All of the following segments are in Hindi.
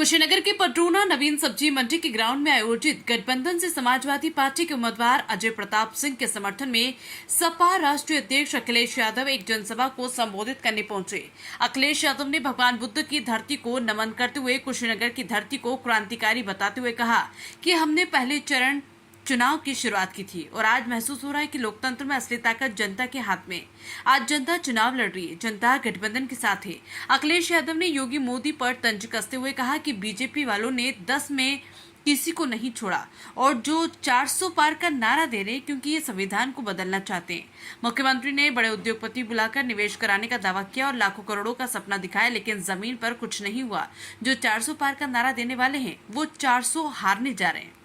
कुशीनगर के पटरूना नवीन सब्जी मंडी के ग्राउंड में आयोजित गठबंधन से समाजवादी पार्टी के उम्मीदवार अजय प्रताप सिंह के समर्थन में सपा राष्ट्रीय अध्यक्ष अखिलेश यादव एक जनसभा को संबोधित करने पहुंचे। अखिलेश यादव ने भगवान बुद्ध की धरती को नमन करते हुए कुशीनगर की धरती को क्रांतिकारी बताते हुए कहा कि हमने पहले चरण चुनाव की शुरुआत की थी और आज महसूस हो रहा है कि लोकतंत्र में असली ताकत जनता के हाथ में। आज जनता चुनाव लड़ रही है, जनता गठबंधन के साथ है। अखिलेश यादव ने योगी मोदी पर तंज कसते हुए कहा कि बीजेपी वालों ने 10 में किसी को नहीं छोड़ा और जो 400 पार का नारा दे रहे क्योंकि ये संविधान को बदलना चाहते हैं। मुख्यमंत्री ने बड़े उद्योगपति बुलाकर निवेश कराने का दावा किया और लाखों करोड़ों का सपना दिखाया, लेकिन जमीन पर कुछ नहीं हुआ। जो 400 पार का नारा देने वाले हैं वो 400 हारने जा रहे हैं।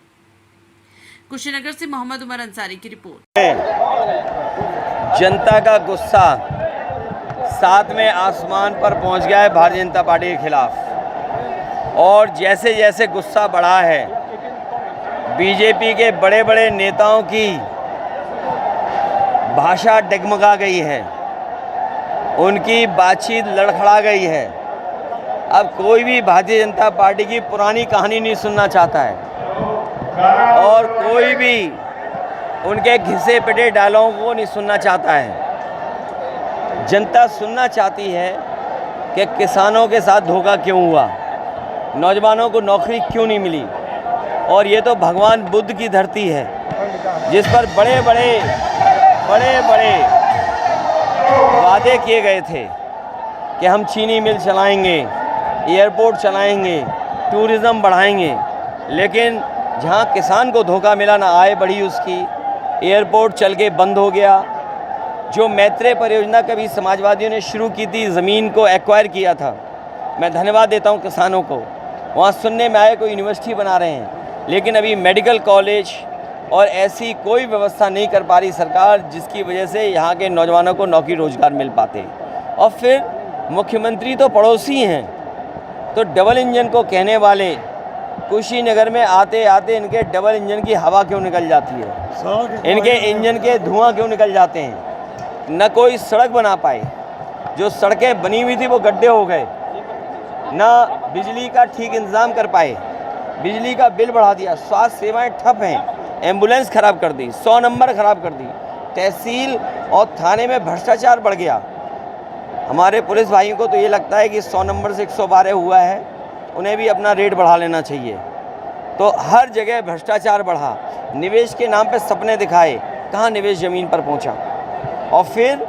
कुशीनगर से मोहम्मद उमर अंसारी की रिपोर्ट। जनता का गुस्सा 7वें आसमान पर पहुंच गया है भारतीय जनता पार्टी के खिलाफ, और जैसे जैसे गुस्सा बढ़ा है बीजेपी के बड़े बड़े नेताओं की भाषा डगमगा गई है, उनकी बातचीत लड़खड़ा गई है। अब कोई भी भारतीय जनता पार्टी की पुरानी कहानी नहीं सुनना चाहता है और कोई भी उनके घिसे पिटे डायलॉग को नहीं सुनना चाहता है। जनता सुनना चाहती है कि किसानों के साथ धोखा क्यों हुआ, नौजवानों को नौकरी क्यों नहीं मिली, और ये तो भगवान बुद्ध की धरती है जिस पर बड़े बड़े वादे किए गए थे कि हम चीनी मिल चलाएंगे, एयरपोर्ट चलाएंगे, टूरिज़्म बढ़ाएंगे, लेकिन जहाँ किसान को धोखा मिला, ना आय बढ़ी उसकी, एयरपोर्ट चल के बंद हो गया। जो मैत्रेय परियोजना कभी समाजवादियों ने शुरू की थी, ज़मीन को एक्वायर किया था, मैं धन्यवाद देता हूँ किसानों को। वहाँ सुनने में आया कोई यूनिवर्सिटी बना रहे हैं, लेकिन अभी मेडिकल कॉलेज और ऐसी कोई व्यवस्था नहीं कर पा रही सरकार, जिसकी वजह से यहाँ के नौजवानों को नौकरी रोजगार मिल पाते। और फिर मुख्यमंत्री तो पड़ोसी हैं, तो डबल इंजन को कहने वाले कुशीनगर में आते आते इनके डबल इंजन की हवा क्यों निकल जाती है, इनके इंजन के धुआं क्यों निकल जाते हैं। न कोई सड़क बना पाए, जो सड़कें बनी हुई थी वो गड्ढे हो गए, ना बिजली का ठीक इंतज़ाम कर पाए, बिजली का बिल बढ़ा दिया, स्वास्थ्य सेवाएं ठप हैं, एम्बुलेंस ख़राब कर दी, 100 नंबर ख़राब कर दी, तहसील और थाने में भ्रष्टाचार बढ़ गया। हमारे पुलिस भाइयों को तो ये लगता है कि 100 नंबर से 112 हुआ है, उन्हें भी अपना रेट बढ़ा लेना चाहिए। तो हर जगह भ्रष्टाचार बढ़ा, निवेश के नाम पे सपने दिखाए, कहाँ निवेश ज़मीन पर पहुँचा। और फिर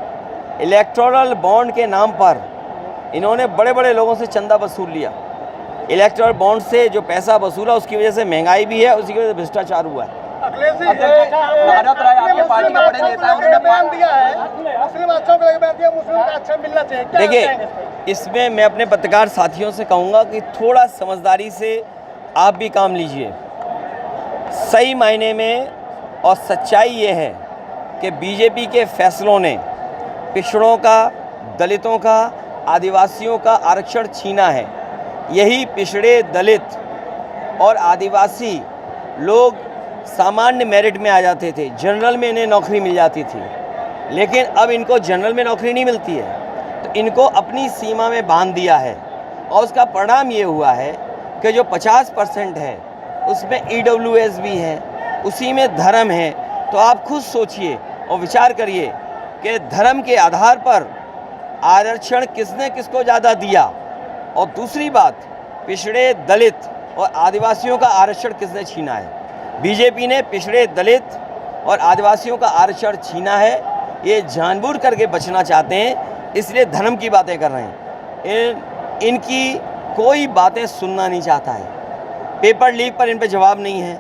इलेक्टोरल बॉन्ड के नाम पर इन्होंने बड़े बड़े लोगों से चंदा वसूल लिया। इलेक्टोरल बॉन्ड से जो पैसा वसूला उसकी वजह से महंगाई भी है, उसी की वजह से भ्रष्टाचार हुआ है। भारत राय आपके पार्टी के बड़े नेता हैं, उन्होंने बयान दिया है, मुस्लिम अच्छों को बयान दिया, मुस्लिम को अच्छा मिलना चाहिए। देखिए, इसमें मैं अपने पत्रकार साथियों से कहूँगा कि थोड़ा समझदारी से आप भी काम लीजिए। सही मायने में और सच्चाई ये है कि बीजेपी के फैसलों ने पिछड़ों का, दलितों का, आदिवासियों का आरक्षण छीना है। यही पिछड़े, दलित और आदिवासी लोग सामान्य मेरिट में आ जाते थे, जनरल में इन्हें नौकरी मिल जाती थी, लेकिन अब इनको जनरल में नौकरी नहीं मिलती है, तो इनको अपनी सीमा में बांध दिया है। और उसका परिणाम ये हुआ है कि जो 50% है उसमें EWS भी है, उसी में धर्म है। तो आप खुद सोचिए और विचार करिए कि धर्म के आधार पर आरक्षण किसने किसको ज़्यादा दिया, और दूसरी बात, पिछड़े, दलित और आदिवासियों का आरक्षण किसने छीना है। बीजेपी ने पिछड़े, दलित और आदिवासियों का आरक्षण छीना है। ये जानबूझ करके बचना चाहते हैं, इसलिए धर्म की बातें कर रहे हैं। इनकी कोई बातें सुनना नहीं चाहता है। पेपर लीक पर इन पे जवाब नहीं है,